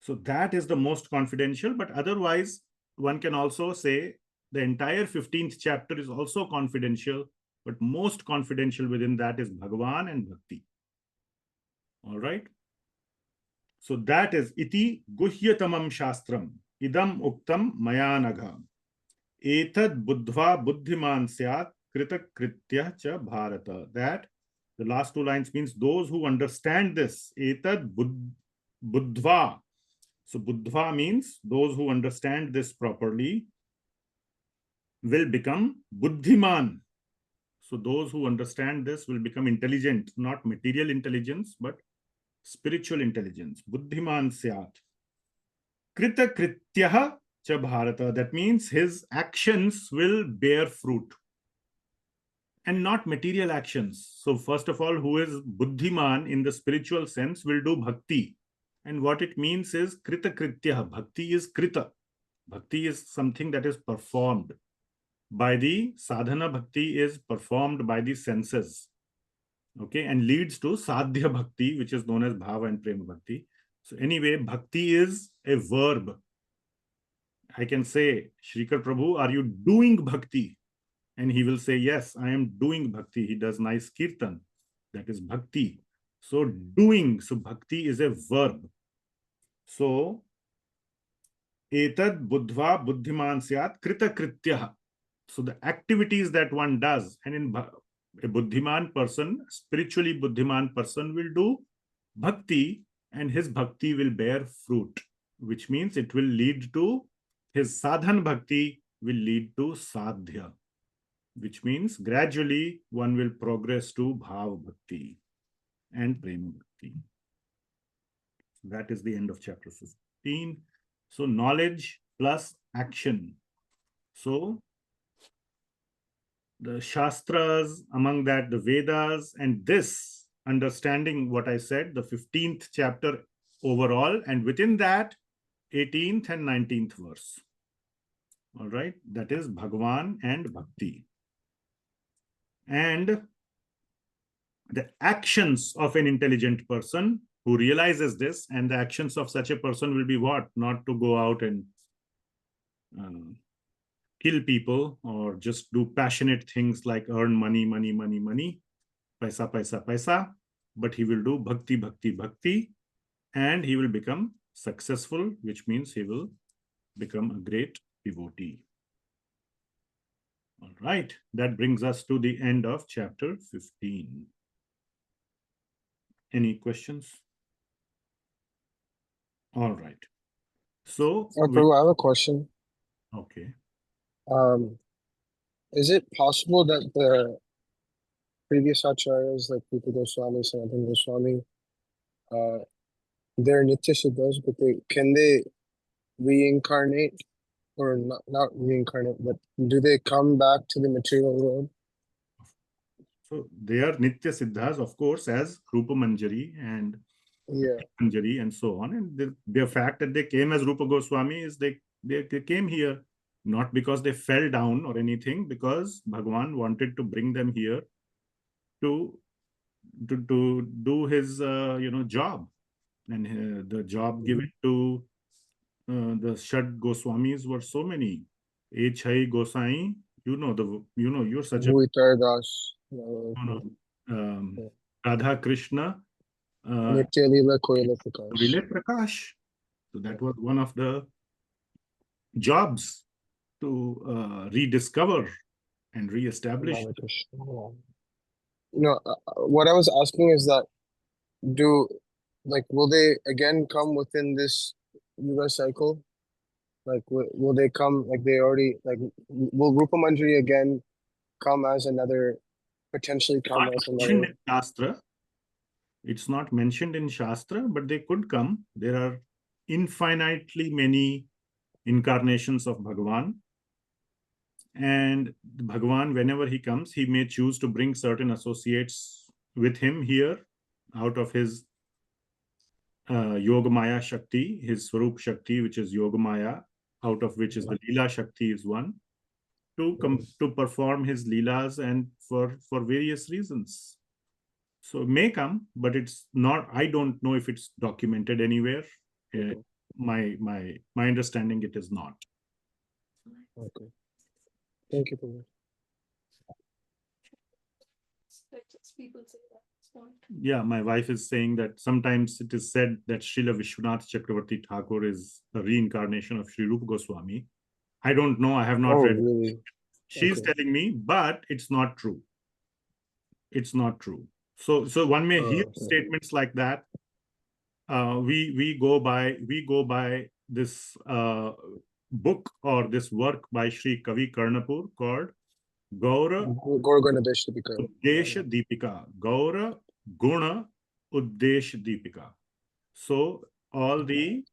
So that is the most confidential, but otherwise one can also say the entire 15th chapter is also confidential, but most confidential within that is Bhagawan and Bhakti. All right. So that is iti guhyatamam shastram idam uktam mayanagha etad buddhva buddhiman syat krita kritya cha bharata. That the last 2 lines means those who understand this. Etad buddhva. So buddhva means those who understand this properly will become buddhiman. So those who understand this will become intelligent, not material intelligence, but spiritual intelligence. Buddhiman syat. Krita krityaha cha bharata. That means his actions will bear fruit and not material actions. So first of all, who is buddhiman in the spiritual sense will do bhakti. And what it means is krita kritya. Bhakti is krita. Bhakti is something that is performed by the sadhana. Bhakti is performed by the senses. Okay, and leads to sadhya bhakti, which is known as bhāva and prema bhakti. So anyway, bhakti is a verb. I can say, Shrikar Prabhu, are you doing bhakti? And he will say, yes, I am doing bhakti. He does nice kirtan. That is bhakti. So doing, so bhakti is a verb. So, etad buddhva buddhiman syat krita krityah. So the activities that one does, and in a buddhiman person, spiritually buddhiman person will do bhakti, and his bhakti will bear fruit, which means it will lead to his sadhan bhakti will lead to sadhya, which means gradually one will progress to bhava bhakti and prema bhakti. That is the end of chapter 15. So knowledge plus action. So the Shastras, among that the Vedas, and this understanding what I said, the 15th chapter overall, and within that 18th and 19th verse. All right, that is Bhagawan and Bhakti. And the actions of an intelligent person who realizes this, and the actions of such a person will be what? Not to go out and kill people or just do passionate things like earn money, paisa, paisa, paisa, but he will do bhakti, bhakti, bhakti, and he will become successful, which means he will become a great devotee. All right, that brings us to the end of chapter 15. Any questions? All right. So, Prabhu, I have a question. Okay. Is it possible that the previous acharyas, like Rupa Goswami, Sanatana Goswami, they're nitya siddhas, but can they reincarnate, or not reincarnate, but do they come back to the material world? So they are nitya siddhas, of course, as Rupa Manjari and Manjari and so on. And the fact that they came as Rupa Goswami is they came here not because they fell down or anything, because Bhagawan wanted to bring them here to do his job, and the job given to the Shad Goswamis were so many. Echai Gosai, you're such a Radha Krishna, Nitya Lila Koila Prakash. Prakash. So that was one of the jobs to rediscover and reestablish. No, what I was asking is that will they again come within this Yuga cycle? Like, will they come, like they already, like, will Rupa Manjari again come as another, potentially come as another? Shastra. It's not mentioned in Shastra, but they could come. There are infinitely many incarnations of Bhagavan. And Bhagavan, whenever he comes, he may choose to bring certain associates with him here out of his Yogamaya Shakti, his Swarup Shakti, which is Yogamaya, out of which is the Leela Shakti is one, to perform his Leelas and for various reasons. So it may come, but it's not, I don't know if it's documented anywhere. My understanding, it is not. Okay. Thank you, Purush. People say that. Yeah, my wife is saying that sometimes it is said that Srila Vishwanath Chakravarti Thakur is a reincarnation of Sri Rupa Goswami. I don't know. I have not read. Really? She's telling me, but it's not true. It's not true. So one may hear statements like that. We go by this book or this work by Sri Kavi Karnapur called Gaura Uddesha Deepika. Gaura Guna Uddesha Deepika. So all the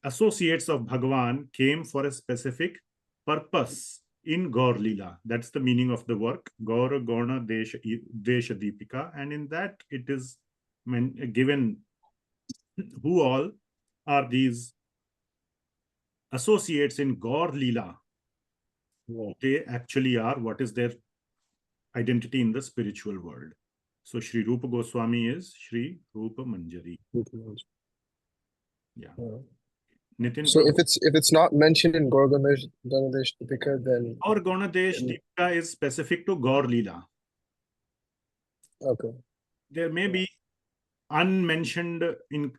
associates of Bhagavan came for a specific purpose in Gaur Leela. That's the meaning of the work, Gaura Gauna Desha Deepika. And in that it is given who all are these associates in Gaur Leela. They actually are, what is their identity in the spiritual world. So Sri Rupa Goswami is Sri Rupa Manjari. Yeah. Nitin, So if it's not mentioned in Gaur Ganesh Deepika, then Gaur Gaunadesh Deepika is specific to Gaur Leela. okay. There may be unmentioned in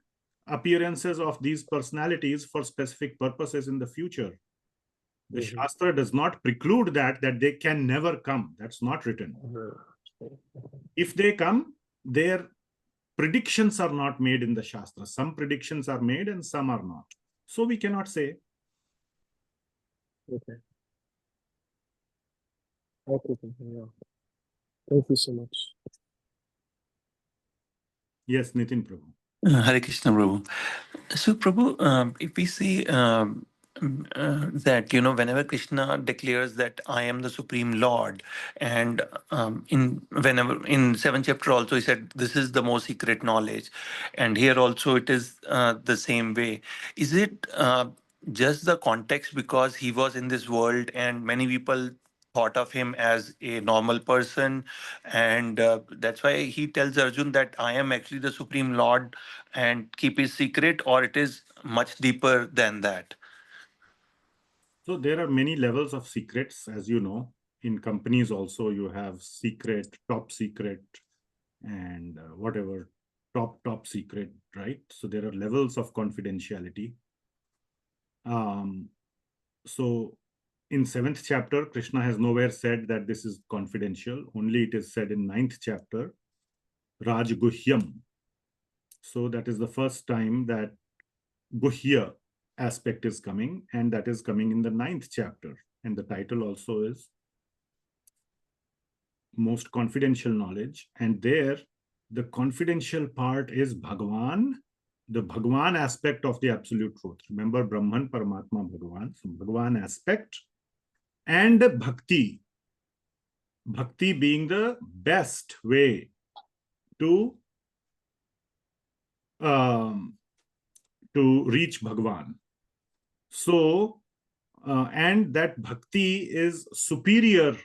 appearances of these personalities for specific purposes in the future. The Shastra does not preclude that they can never come. That's not written. If they come, their predictions are not made in the Shastra. Some predictions are made and some are not. So we cannot say. Okay. Okay. Yeah. Thank you so much. Yes, Nitin Prabhu. Hare Krishna, Prabhu. So, Prabhu, if we see that, whenever Krishna declares that I am the Supreme Lord, and in 7th chapter also he said, this is the most secret knowledge. And here also it is the same way. Is it just the context because he was in this world and many people thought of him as a normal person, and that's why he tells Arjun that I am actually the Supreme Lord and keep his secret, or it is much deeper than that? So there are many levels of secrets, as you know. In companies also you have secret, top secret, and whatever, top secret, right? So there are levels of confidentiality. So in 7th chapter, Krishna has nowhere said that this is confidential. Only it is said in 9th chapter, Rajguhyam. So that is the first time that Guhya aspect is coming, and that is coming in the 9th chapter. And the title also is Most Confidential Knowledge. And there, the confidential part is Bhagawan, the Bhagawan aspect of the absolute truth. Remember, Brahman, Paramatma, Bhagawan. So Bhagawan aspect and Bhakti. Bhakti being the best way to reach Bhagavan. So, and that Bhakti is superior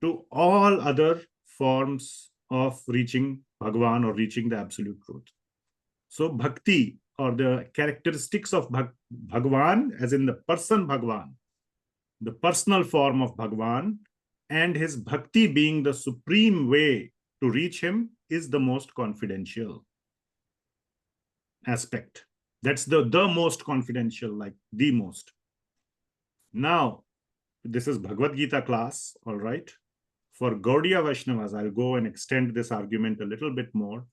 to all other forms of reaching Bhagavan or reaching the absolute truth. So Bhakti, or the characteristics of Bhagavan, as in the person Bhagavan, the personal form of Bhagavan, and his Bhakti being the supreme way to reach him, is the most confidential aspect. That's the most confidential, like the most. Now, this is Bhagavad Gita class, all right? For Gaudiya Vaishnavas, I'll go and extend this argument a little bit more.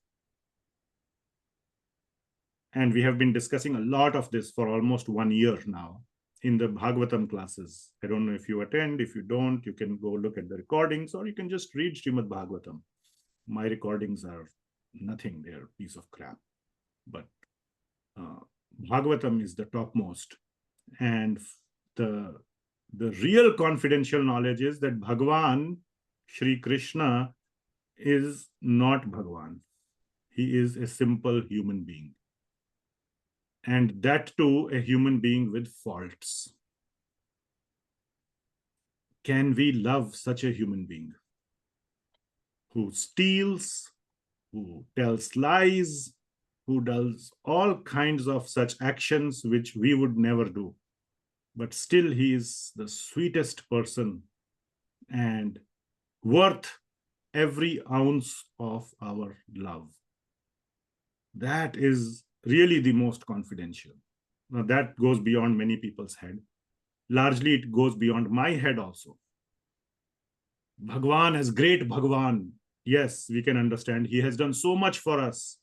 And we have been discussing a lot of this for almost 1 year now in the Bhagavatam classes. I don't know if you attend. If you don't, you can go look at the recordings, or you can just read Srimad Bhagavatam. My recordings are nothing. They're a piece of crap. But Bhagavatam is the topmost. And the real confidential knowledge is that Bhagavan, Shri Krishna, is not Bhagavan. He is a simple human being. And that too, a human being with faults. Can we love such a human being who steals, who tells lies, who does all kinds of such actions which we would never do? But still he is the sweetest person and worth every ounce of our love. That is really the most confidential. Now that goes beyond many people's head. Largely it goes beyond my head also. Bhagavan as great Bhagavan. Yes, we can understand. He has done so much for us.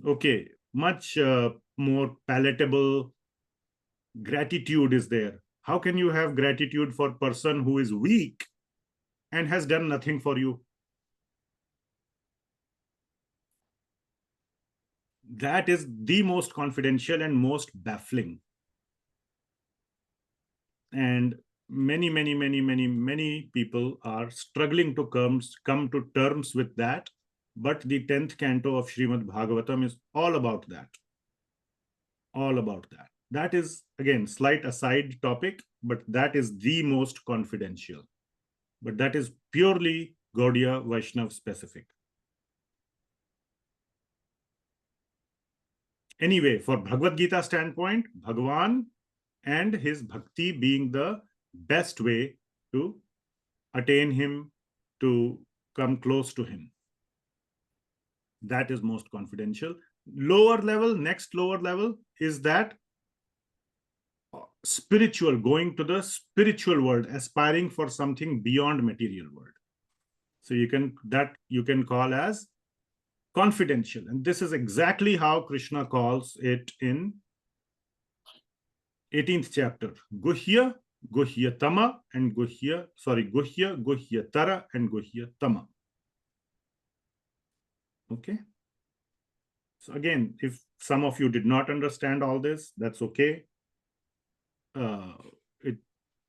Okay, much more palatable gratitude is there. How can you have gratitude for a person who is weak and has done nothing for you? That is the most confidential and most baffling. And many people are struggling to come to terms with that. But the 10th canto of Srimad Bhagavatam is all about that. All about that. That is, again, slight aside topic, but that is the most confidential. But that is purely Gaudiya Vaishnav specific. Anyway, for Bhagavad Gita standpoint, Bhagawan and his bhakti being the best way to attain him, to come close to him. That is most confidential. Lower level, next lower level is that spiritual, going to the spiritual world, aspiring for something beyond material world. So you can call as confidential. And this is exactly how Krishna calls it in 18th chapter. Guhya, Guhyatama, and Guhya, Guhyatara, and Guhyatama. Okay. So again, if some of you did not understand all this, that's okay.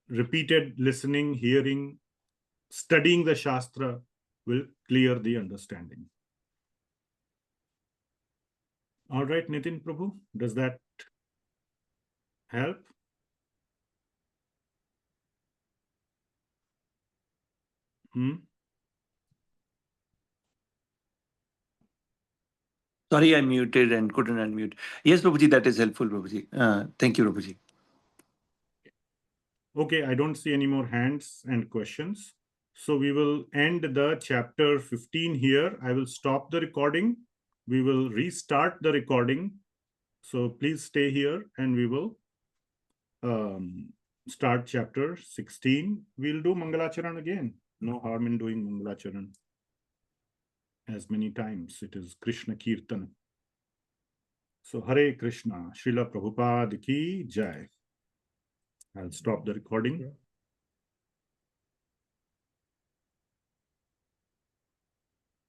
Repeated listening, hearing, studying the Shastra will clear the understanding. All right, Nitin Prabhu, does that help? Sorry, I muted and couldn't unmute. Yes, Prabhuji, that is helpful, Prabhuji. Thank you, Prabhuji. Okay, I don't see any more hands and questions. So we will end the chapter 15 here. I will stop the recording. We will restart the recording. So please stay here and we will start chapter 16. We'll do Mangalacharan again. No harm in doing Mangalacharan as many times. It is Krishna Kirtan. So Hare Krishna, Srila Prabhupada ki Jai. I'll stop the recording.